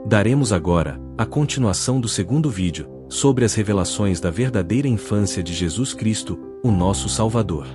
Daremos agora a continuação do segundo vídeo, sobre as revelações da verdadeira infância de Jesus Cristo, o nosso Salvador.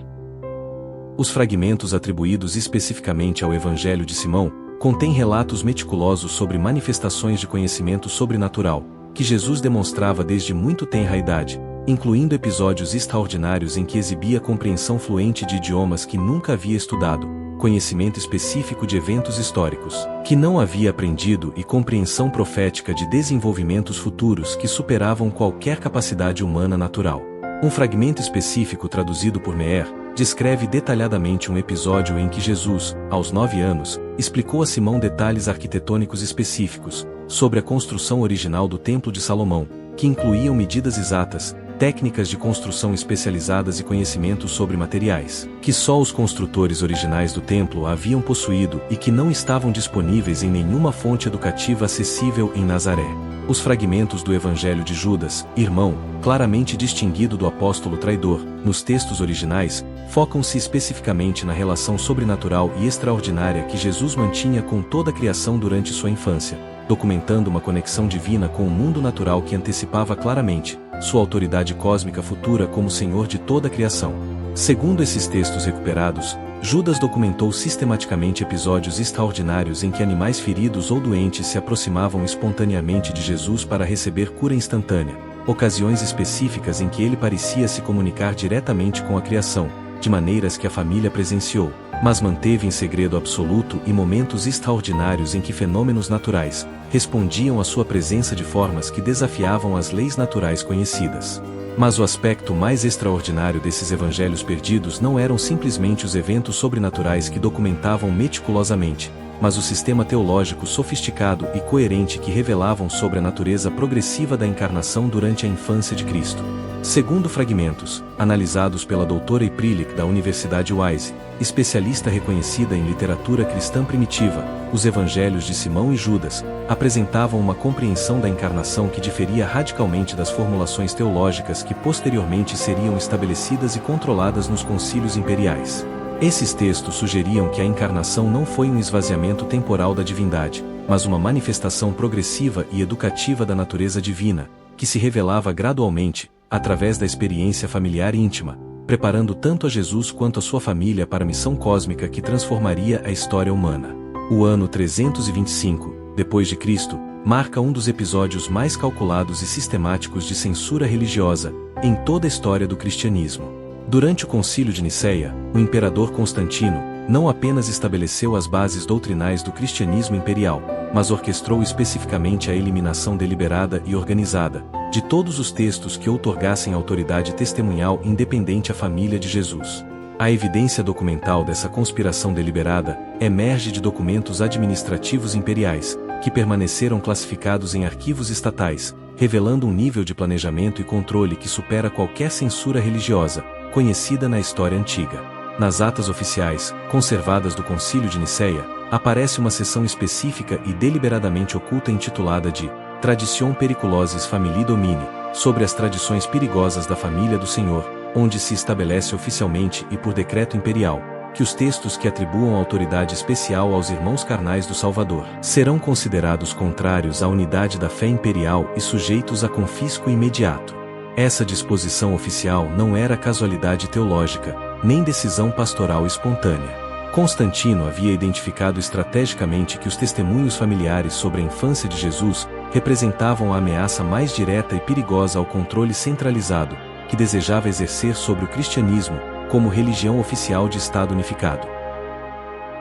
Os fragmentos atribuídos especificamente ao Evangelho de Simão contêm relatos meticulosos sobre manifestações de conhecimento sobrenatural, que Jesus demonstrava desde muito tenra idade, incluindo episódios extraordinários em que exibia compreensão fluente de idiomas que nunca havia estudado, conhecimento específico de eventos históricos que não havia aprendido e compreensão profética de desenvolvimentos futuros que superavam qualquer capacidade humana natural. Um fragmento específico traduzido por Meyer descreve detalhadamente um episódio em que Jesus, aos 9 anos, explicou a Simão detalhes arquitetônicos específicos sobre a construção original do Templo de Salomão, que incluíam medidas exatas, técnicas de construção especializadas e conhecimentos sobre materiais, que só os construtores originais do templo haviam possuído e que não estavam disponíveis em nenhuma fonte educativa acessível em Nazaré. Os fragmentos do Evangelho de Judas, irmão, claramente distinguido do apóstolo traidor, nos textos originais, focam-se especificamente na relação sobrenatural e extraordinária que Jesus mantinha com toda a criação durante sua infância, documentando uma conexão divina com o mundo natural que antecipava claramente sua autoridade cósmica futura como Senhor de toda a criação. Segundo esses textos recuperados, Judas documentou sistematicamente episódios extraordinários em que animais feridos ou doentes se aproximavam espontaneamente de Jesus para receber cura instantânea, ocasiões específicas em que ele parecia se comunicar diretamente com a criação, de maneiras que a família presenciou, mas manteve em segredo absoluto, e momentos extraordinários em que fenômenos naturais respondiam à sua presença de formas que desafiavam as leis naturais conhecidas. Mas o aspecto mais extraordinário desses evangelhos perdidos não eram simplesmente os eventos sobrenaturais que documentavam meticulosamente, mas o sistema teológico sofisticado e coerente que revelavam sobre a natureza progressiva da encarnação durante a infância de Cristo. Segundo fragmentos, analisados pela doutora Iprillik da Universidade Wise, especialista reconhecida em literatura cristã primitiva, os evangelhos de Simão e Judas apresentavam uma compreensão da encarnação que diferia radicalmente das formulações teológicas que posteriormente seriam estabelecidas e controladas nos concílios imperiais. Esses textos sugeriam que a encarnação não foi um esvaziamento temporal da divindade, mas uma manifestação progressiva e educativa da natureza divina, que se revelava gradualmente, através da experiência familiar íntima, preparando tanto a Jesus quanto a sua família para a missão cósmica que transformaria a história humana. O ano 325, depois de Cristo, marca um dos episódios mais calculados e sistemáticos de censura religiosa em toda a história do cristianismo. Durante o Concílio de Nicéia, o imperador Constantino não apenas estabeleceu as bases doutrinais do cristianismo imperial, mas orquestrou especificamente a eliminação deliberada e organizada de todos os textos que outorgassem autoridade testemunhal independente à família de Jesus. A evidência documental dessa conspiração deliberada emerge de documentos administrativos imperiais, que permaneceram classificados em arquivos estatais, revelando um nível de planejamento e controle que supera qualquer censura religiosa conhecida na história antiga. Nas atas oficiais, conservadas do Concílio de Nicéia, aparece uma seção específica e deliberadamente oculta intitulada de Tradition Periculosis Familiae Domini, sobre as tradições perigosas da família do Senhor, onde se estabelece oficialmente e por decreto imperial, que os textos que atribuam autoridade especial aos irmãos carnais do Salvador serão considerados contrários à unidade da fé imperial e sujeitos a confisco imediato. Essa disposição oficial não era casualidade teológica, nem decisão pastoral espontânea. Constantino havia identificado estrategicamente que os testemunhos familiares sobre a infância de Jesus representavam a ameaça mais direta e perigosa ao controle centralizado, que desejava exercer sobre o cristianismo, como religião oficial de Estado unificado.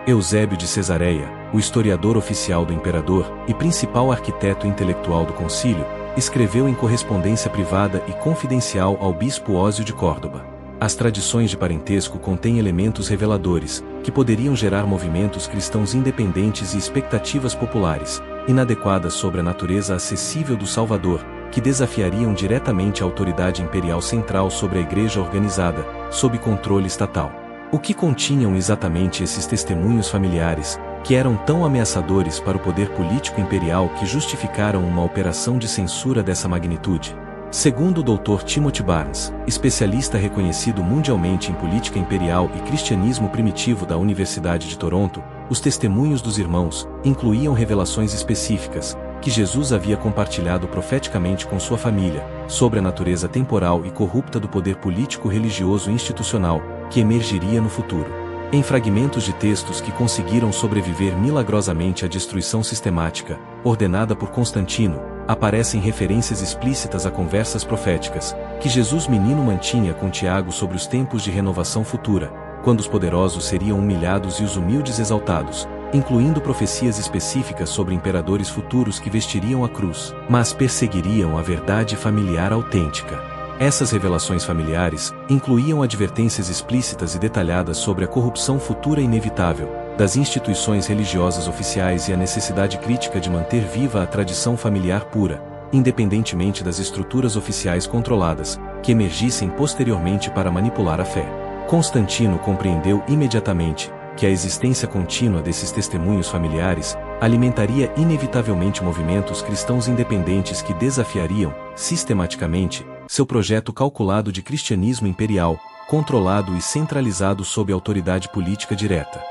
Eusébio de Cesareia, o historiador oficial do imperador e principal arquiteto intelectual do concílio, escreveu em correspondência privada e confidencial ao bispo Ósio de Córdoba: as tradições de parentesco contêm elementos reveladores, que poderiam gerar movimentos cristãos independentes e expectativas populares, inadequadas sobre a natureza acessível do Salvador, que desafiariam diretamente a autoridade imperial central sobre a Igreja organizada, sob controle estatal. O que continham exatamente esses testemunhos familiares, que eram tão ameaçadores para o poder político imperial que justificaram uma operação de censura dessa magnitude? Segundo o Dr. Timothy Barnes, especialista reconhecido mundialmente em política imperial e cristianismo primitivo da Universidade de Toronto, os testemunhos dos irmãos incluíam revelações específicas, que Jesus havia compartilhado profeticamente com sua família, sobre a natureza temporal e corrupta do poder político-religioso institucional, que emergiria no futuro. Em fragmentos de textos que conseguiram sobreviver milagrosamente à destruição sistemática, ordenada por Constantino, aparecem referências explícitas a conversas proféticas, que Jesus menino mantinha com Tiago sobre os tempos de renovação futura, quando os poderosos seriam humilhados e os humildes exaltados, incluindo profecias específicas sobre imperadores futuros que vestiriam a cruz, mas perseguiriam a verdade familiar autêntica. Essas revelações familiares incluíam advertências explícitas e detalhadas sobre a corrupção futura inevitável das instituições religiosas oficiais e a necessidade crítica de manter viva a tradição familiar pura, independentemente das estruturas oficiais controladas, que emergissem posteriormente para manipular a fé. Constantino compreendeu imediatamente que a existência contínua desses testemunhos familiares alimentaria inevitavelmente movimentos cristãos independentes que desafiariam, sistematicamente, seu projeto calculado de cristianismo imperial, controlado e centralizado sob autoridade política direta.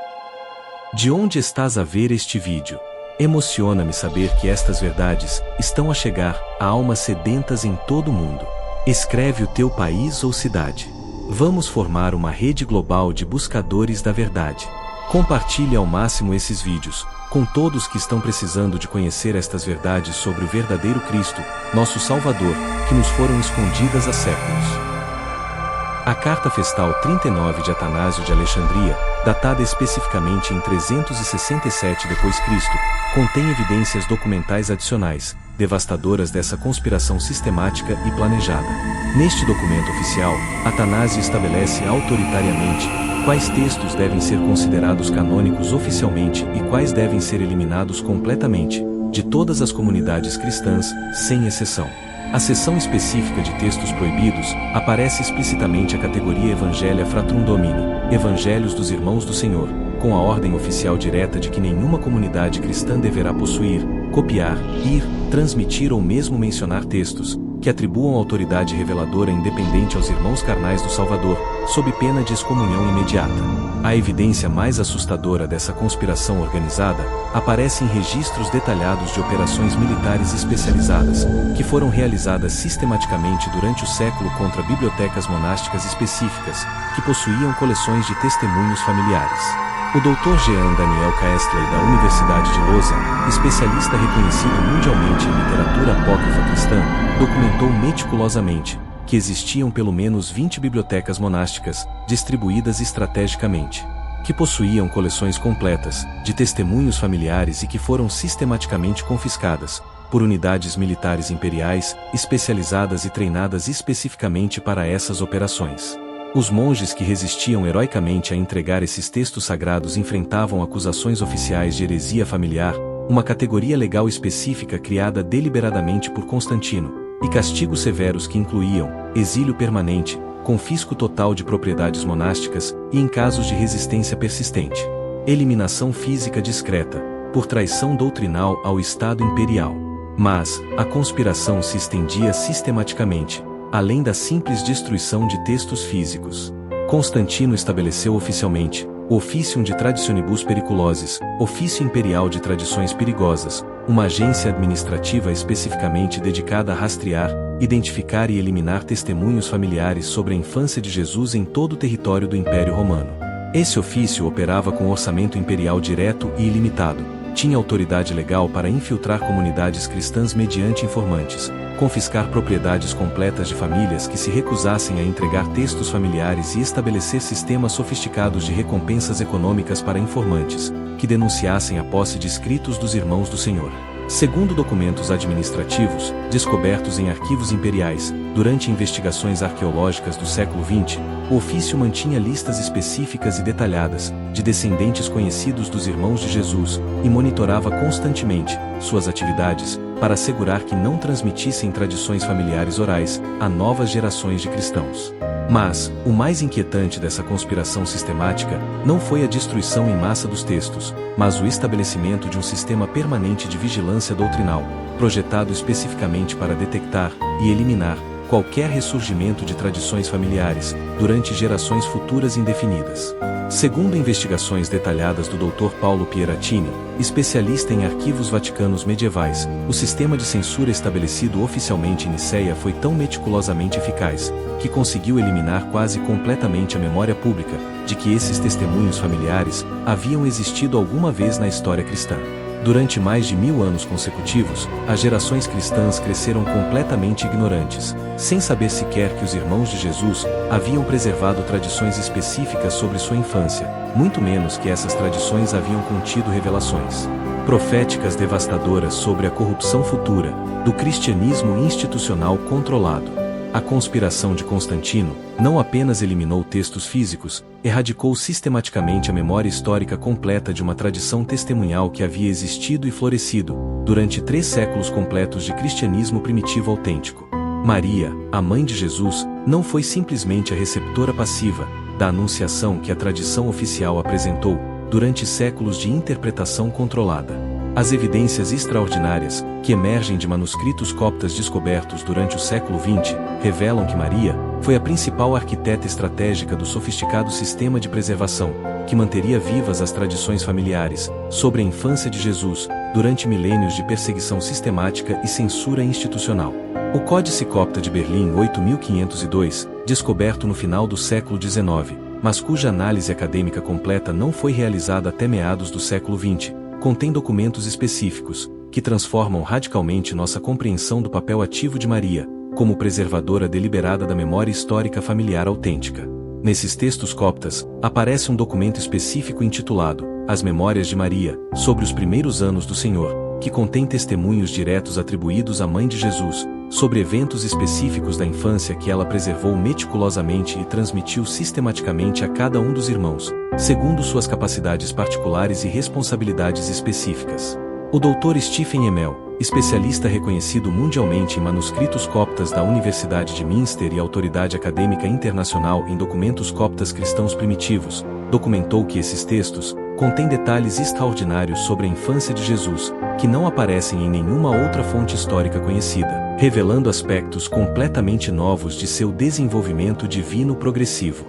De onde estás a ver este vídeo? Emociona-me saber que estas verdades estão a chegar a almas sedentas em todo o mundo. Escreve o teu país ou cidade. Vamos formar uma rede global de buscadores da verdade. Compartilhe ao máximo esses vídeos, com todos que estão precisando de conhecer estas verdades sobre o verdadeiro Cristo, nosso Salvador, que nos foram escondidas há séculos. A Carta Festal 39 de Atanásio de Alexandria, datada especificamente em 367 d.C., contém evidências documentais adicionais, devastadoras dessa conspiração sistemática e planejada. Neste documento oficial, Atanásio estabelece autoritariamente quais textos devem ser considerados canônicos oficialmente e quais devem ser eliminados completamente, de todas as comunidades cristãs, sem exceção. A seção específica de textos proibidos aparece explicitamente a categoria Evangelia Fratrum Domini, Evangelhos dos Irmãos do Senhor, com a ordem oficial direta de que nenhuma comunidade cristã deverá possuir, copiar, ir, transmitir ou mesmo mencionar textos que atribuam autoridade reveladora independente aos irmãos carnais do Salvador, sob pena de excomunhão imediata. A evidência mais assustadora dessa conspiração organizada aparece em registros detalhados de operações militares especializadas, que foram realizadas sistematicamente durante o século contra bibliotecas monásticas específicas, que possuíam coleções de testemunhos familiares. O Dr. Jean Daniel Caestley da Universidade de Lausanne, especialista reconhecido mundialmente em literatura apócrifa cristã, documentou meticulosamente que existiam pelo menos 20 bibliotecas monásticas, distribuídas estrategicamente, que possuíam coleções completas de testemunhos familiares e que foram sistematicamente confiscadas por unidades militares imperiais, especializadas e treinadas especificamente para essas operações. Os monges que resistiam heroicamente a entregar esses textos sagrados enfrentavam acusações oficiais de heresia familiar, uma categoria legal específica criada deliberadamente por Constantino, e castigos severos que incluíam exílio permanente, confisco total de propriedades monásticas e, em casos de resistência persistente, eliminação física discreta, por traição doutrinal ao Estado imperial. Mas a conspiração se estendia sistematicamente, além da simples destruição de textos físicos. Constantino estabeleceu oficialmente o Officium de Traditionibus Periculosis, Ofício Imperial de Tradições Perigosas, uma agência administrativa especificamente dedicada a rastrear, identificar e eliminar testemunhos familiares sobre a infância de Jesus em todo o território do Império Romano. Esse ofício operava com orçamento imperial direto e ilimitado, tinha autoridade legal para infiltrar comunidades cristãs mediante informantes, confiscar propriedades completas de famílias que se recusassem a entregar textos familiares e estabelecer sistemas sofisticados de recompensas econômicas para informantes, que denunciassem a posse de escritos dos irmãos do Senhor. Segundo documentos administrativos, descobertos em arquivos imperiais, durante investigações arqueológicas do século XX, o ofício mantinha listas específicas e detalhadas, de descendentes conhecidos dos irmãos de Jesus, e monitorava constantemente suas atividades, para assegurar que não transmitissem tradições familiares orais a novas gerações de cristãos. Mas, o mais inquietante dessa conspiração sistemática não foi a destruição em massa dos textos, mas o estabelecimento de um sistema permanente de vigilância doutrinal, projetado especificamente para detectar e eliminar qualquer ressurgimento de tradições familiares, durante gerações futuras indefinidas. Segundo investigações detalhadas do Dr. Paulo Pieratini, especialista em arquivos vaticanos medievais, o sistema de censura estabelecido oficialmente em Nicéia foi tão meticulosamente eficaz, que conseguiu eliminar quase completamente a memória pública, de que esses testemunhos familiares haviam existido alguma vez na história cristã. Durante mais de 1000 anos consecutivos, as gerações cristãs cresceram completamente ignorantes, sem saber sequer que os irmãos de Jesus haviam preservado tradições específicas sobre sua infância, muito menos que essas tradições haviam contido revelações proféticas devastadoras sobre a corrupção futura do cristianismo institucional controlado. A conspiração de Constantino não apenas eliminou textos físicos, erradicou sistematicamente a memória histórica completa de uma tradição testemunhal que havia existido e florescido durante 3 séculos completos de cristianismo primitivo autêntico. Maria, a mãe de Jesus, não foi simplesmente a receptora passiva da anunciação que a tradição oficial apresentou durante séculos de interpretação controlada. As evidências extraordinárias, que emergem de manuscritos coptas descobertos durante o século XX, revelam que Maria foi a principal arquiteta estratégica do sofisticado sistema de preservação, que manteria vivas as tradições familiares sobre a infância de Jesus, durante milênios de perseguição sistemática e censura institucional. O Códice Copta de Berlim 8502, descoberto no final do século XIX, mas cuja análise acadêmica completa não foi realizada até meados do século XX, contém documentos específicos, que transformam radicalmente nossa compreensão do papel ativo de Maria, como preservadora deliberada da memória histórica familiar autêntica. Nesses textos coptas, aparece um documento específico intitulado As Memórias de Maria, sobre os primeiros anos do Senhor, que contém testemunhos diretos atribuídos à mãe de Jesus, sobre eventos específicos da infância que ela preservou meticulosamente e transmitiu sistematicamente a cada um dos irmãos, segundo suas capacidades particulares e responsabilidades específicas. O Dr. Stephen Emel, especialista reconhecido mundialmente em manuscritos coptas da Universidade de Münster e autoridade acadêmica internacional em documentos coptas cristãos primitivos, documentou que esses textos contêm detalhes extraordinários sobre a infância de Jesus, que não aparecem em nenhuma outra fonte histórica conhecida, revelando aspectos completamente novos de seu desenvolvimento divino progressivo.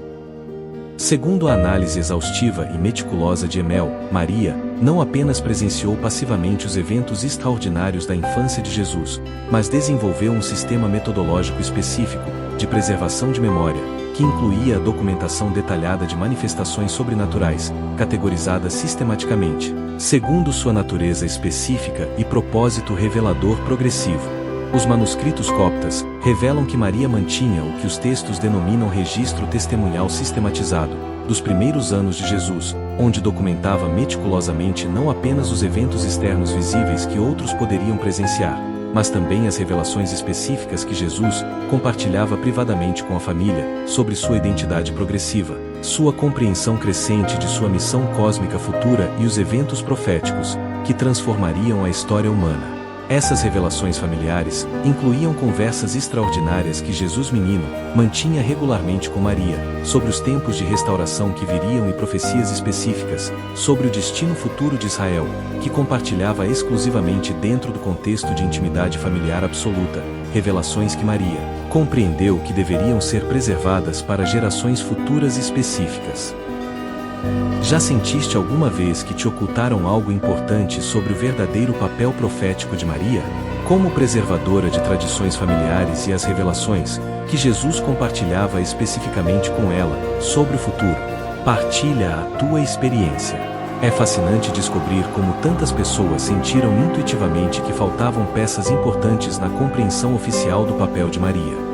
Segundo a análise exaustiva e meticulosa de Emel, Maria não apenas presenciou passivamente os eventos extraordinários da infância de Jesus, mas desenvolveu um sistema metodológico específico de preservação de memória, que incluía a documentação detalhada de manifestações sobrenaturais, categorizadas sistematicamente, segundo sua natureza específica e propósito revelador progressivo. Os manuscritos coptas revelam que Maria mantinha o que os textos denominam registro testemunhal sistematizado, dos primeiros anos de Jesus, onde documentava meticulosamente não apenas os eventos externos visíveis que outros poderiam presenciar, mas também as revelações específicas que Jesus compartilhava privadamente com a família, sobre sua identidade progressiva, sua compreensão crescente de sua missão cósmica futura e os eventos proféticos, que transformariam a história humana. Essas revelações familiares incluíam conversas extraordinárias que Jesus menino mantinha regularmente com Maria, sobre os tempos de restauração que viriam e profecias específicas sobre o destino futuro de Israel, que compartilhava exclusivamente dentro do contexto de intimidade familiar absoluta, revelações que Maria compreendeu que deveriam ser preservadas para gerações futuras específicas. Já sentiste alguma vez que te ocultaram algo importante sobre o verdadeiro papel profético de Maria, como preservadora de tradições familiares e as revelações que Jesus compartilhava especificamente com ela sobre o futuro? Partilha a tua experiência. É fascinante descobrir como tantas pessoas sentiram intuitivamente que faltavam peças importantes na compreensão oficial do papel de Maria.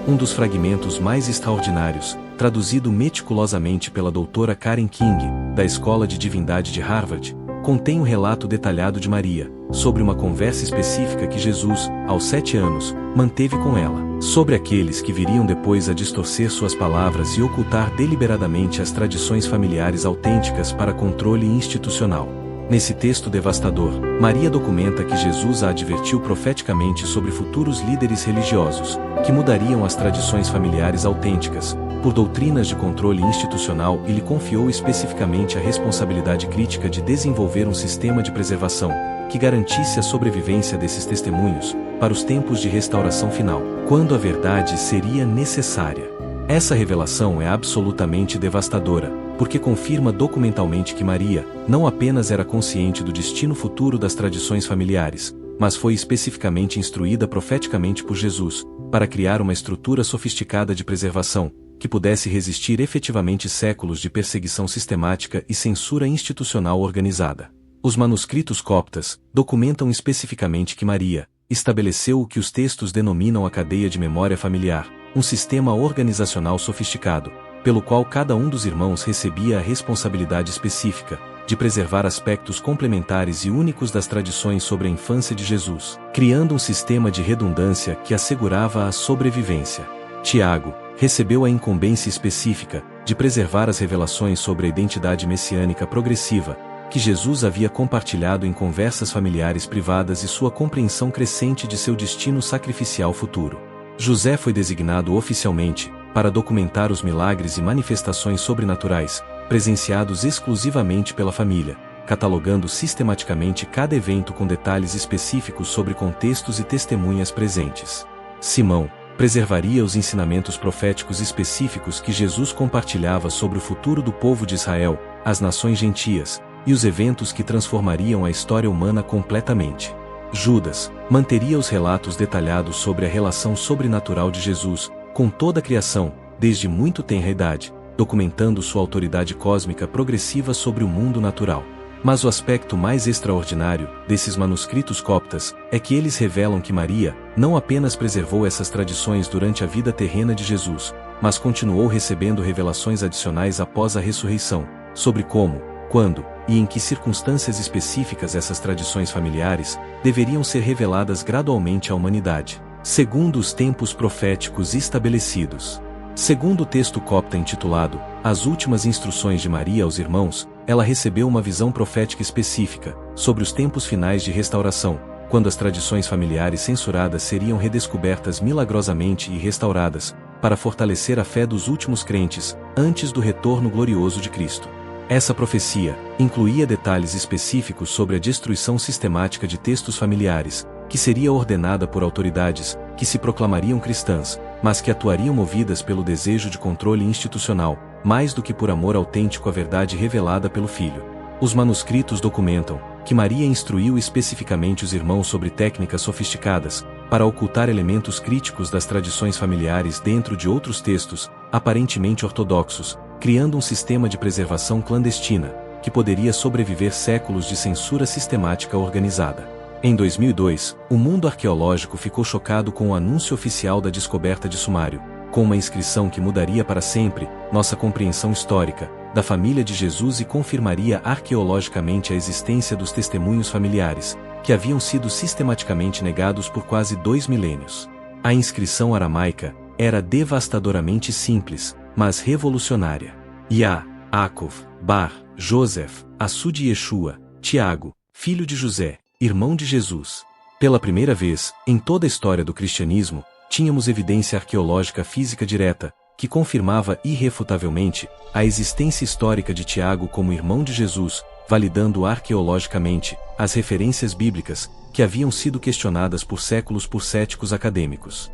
Um dos fragmentos mais extraordinários, traduzido meticulosamente pela doutora Karen King, da Escola de Divindade de Harvard, contém um relato detalhado de Maria, sobre uma conversa específica que Jesus, aos 7 anos, manteve com ela, sobre aqueles que viriam depois a distorcer suas palavras e ocultar deliberadamente as tradições familiares autênticas para controle institucional. Nesse texto devastador, Maria documenta que Jesus a advertiu profeticamente sobre futuros líderes religiosos, que mudariam as tradições familiares autênticas, por doutrinas de controle institucional, e lhe confiou especificamente a responsabilidade crítica de desenvolver um sistema de preservação, que garantisse a sobrevivência desses testemunhos, para os tempos de restauração final, quando a verdade seria necessária. Essa revelação é absolutamente devastadora, porque confirma documentalmente que Maria não apenas era consciente do destino futuro das tradições familiares, mas foi especificamente instruída profeticamente por Jesus, para criar uma estrutura sofisticada de preservação, que pudesse resistir efetivamente séculos de perseguição sistemática e censura institucional organizada. Os manuscritos coptas documentam especificamente que Maria estabeleceu o que os textos denominam a cadeia de memória familiar, um sistema organizacional sofisticado, pelo qual cada um dos irmãos recebia a responsabilidade específica de preservar aspectos complementares e únicos das tradições sobre a infância de Jesus, criando um sistema de redundância que assegurava a sobrevivência. Tiago recebeu a incumbência específica de preservar as revelações sobre a identidade messiânica progressiva, que Jesus havia compartilhado em conversas familiares privadas e sua compreensão crescente de seu destino sacrificial futuro. José foi designado oficialmente para documentar os milagres e manifestações sobrenaturais, presenciados exclusivamente pela família, catalogando sistematicamente cada evento com detalhes específicos sobre contextos e testemunhas presentes. Simão preservaria os ensinamentos proféticos específicos que Jesus compartilhava sobre o futuro do povo de Israel, as nações gentias, e os eventos que transformariam a história humana completamente. Judas manteria os relatos detalhados sobre a relação sobrenatural de Jesus com toda a criação, desde muito tenra idade, documentando sua autoridade cósmica progressiva sobre o mundo natural. Mas o aspecto mais extraordinário desses manuscritos coptas é que eles revelam que Maria não apenas preservou essas tradições durante a vida terrena de Jesus, mas continuou recebendo revelações adicionais após a ressurreição, sobre como, quando e em que circunstâncias específicas essas tradições familiares deveriam ser reveladas gradualmente à humanidade, segundo os tempos proféticos estabelecidos. Segundo o texto copta intitulado As Últimas Instruções de Maria aos Irmãos, ela recebeu uma visão profética específica sobre os tempos finais de restauração, quando as tradições familiares censuradas seriam redescobertas milagrosamente e restauradas, para fortalecer a fé dos últimos crentes, antes do retorno glorioso de Cristo. Essa profecia incluía detalhes específicos sobre a destruição sistemática de textos familiares, que seria ordenada por autoridades que se proclamariam cristãs, mas que atuariam movidas pelo desejo de controle institucional, mais do que por amor autêntico à verdade revelada pelo Filho. Os manuscritos documentam que Maria instruiu especificamente os irmãos sobre técnicas sofisticadas para ocultar elementos críticos das tradições familiares dentro de outros textos, aparentemente ortodoxos, criando um sistema de preservação clandestina, que poderia sobreviver séculos de censura sistemática organizada. Em 2002, o mundo arqueológico ficou chocado com o anúncio oficial da descoberta de Sumário, com uma inscrição que mudaria para sempre nossa compreensão histórica da família de Jesus e confirmaria arqueologicamente a existência dos testemunhos familiares, que haviam sido sistematicamente negados por quase 2 milênios. A inscrição aramaica era devastadoramente simples, mas revolucionária. Yaakov, Bar, Joseph, Assud Yeshua, Tiago, filho de José, irmão de Jesus. Pela primeira vez, em toda a história do cristianismo, tínhamos evidência arqueológica física direta, que confirmava irrefutavelmente a existência histórica de Tiago como irmão de Jesus, validando arqueologicamente as referências bíblicas, que haviam sido questionadas por séculos por céticos acadêmicos.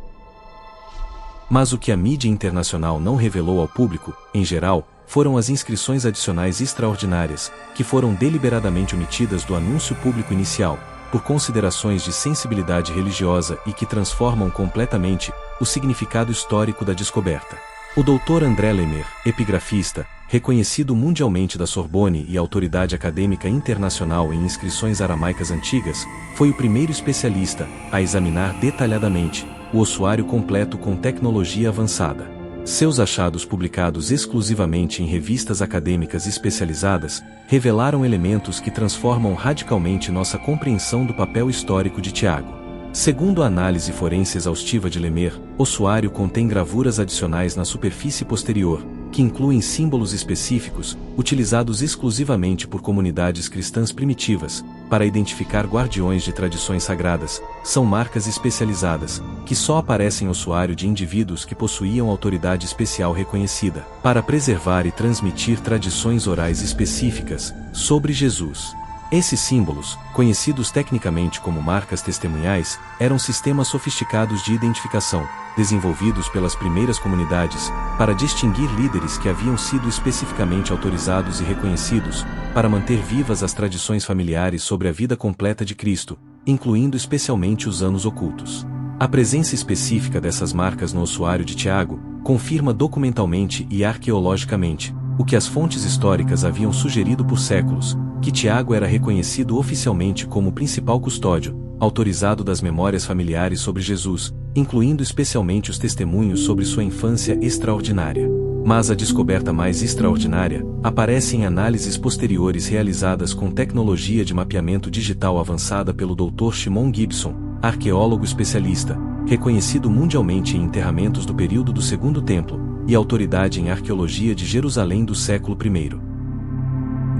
Mas o que a mídia internacional não revelou ao público, em geral, foram as inscrições adicionais extraordinárias, que foram deliberadamente omitidas do anúncio público inicial, por considerações de sensibilidade religiosa e que transformam completamente o significado histórico da descoberta. O Dr. André Lemer, epigrafista, reconhecido mundialmente da Sorbonne e autoridade acadêmica internacional em inscrições aramaicas antigas, foi o primeiro especialista a examinar detalhadamente o ossuário completo com tecnologia avançada. Seus achados, publicados exclusivamente em revistas acadêmicas especializadas, revelaram elementos que transformam radicalmente nossa compreensão do papel histórico de Tiago. Segundo a análise forense exaustiva de Lemer, o ossuário contém gravuras adicionais na superfície posterior, que incluem símbolos específicos, utilizados exclusivamente por comunidades cristãs primitivas, para identificar guardiões de tradições sagradas. São marcas especializadas, que só aparecem no ossuário de indivíduos que possuíam autoridade especial reconhecida, para preservar e transmitir tradições orais específicas sobre Jesus. Esses símbolos, conhecidos tecnicamente como marcas testemunhais, eram sistemas sofisticados de identificação, desenvolvidos pelas primeiras comunidades, para distinguir líderes que haviam sido especificamente autorizados e reconhecidos, para manter vivas as tradições familiares sobre a vida completa de Cristo, incluindo especialmente os anos ocultos. A presença específica dessas marcas no ossuário de Tiago confirma documentalmente e arqueologicamente o que as fontes históricas haviam sugerido por séculos, que Tiago era reconhecido oficialmente como o principal custódio, autorizado das memórias familiares sobre Jesus, incluindo especialmente os testemunhos sobre sua infância extraordinária. Mas a descoberta mais extraordinária aparece em análises posteriores realizadas com tecnologia de mapeamento digital avançada pelo Dr. Shimon Gibson, arqueólogo especialista, reconhecido mundialmente em enterramentos do período do Segundo Templo, e autoridade em arqueologia de Jerusalém do século I.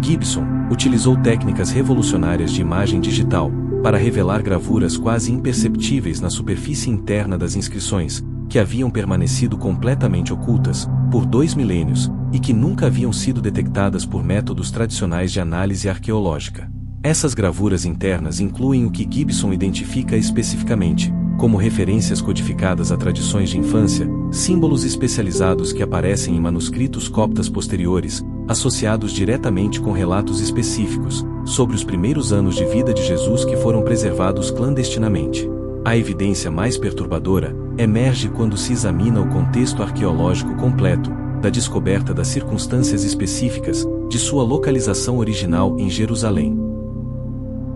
Gibson utilizou técnicas revolucionárias de imagem digital para revelar gravuras quase imperceptíveis na superfície interna das inscrições, que haviam permanecido completamente ocultas por 2 milênios e que nunca haviam sido detectadas por métodos tradicionais de análise arqueológica. Essas gravuras internas incluem o que Gibson identifica especificamente como referências codificadas a tradições de infância, símbolos especializados que aparecem em manuscritos coptas posteriores, associados diretamente com relatos específicos sobre os primeiros anos de vida de Jesus que foram preservados clandestinamente. A evidência mais perturbadora emerge quando se examina o contexto arqueológico completo da descoberta das circunstâncias específicas de sua localização original em Jerusalém.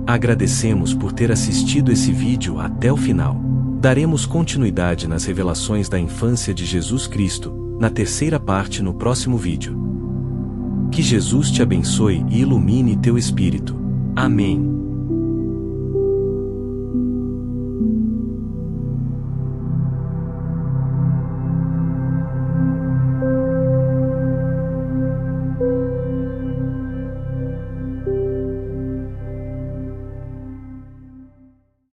Agradecemos por ter assistido esse vídeo até o final. Daremos continuidade nas revelações da infância de Jesus Cristo, na terceira parte no próximo vídeo. Que Jesus te abençoe e ilumine teu espírito. Amém.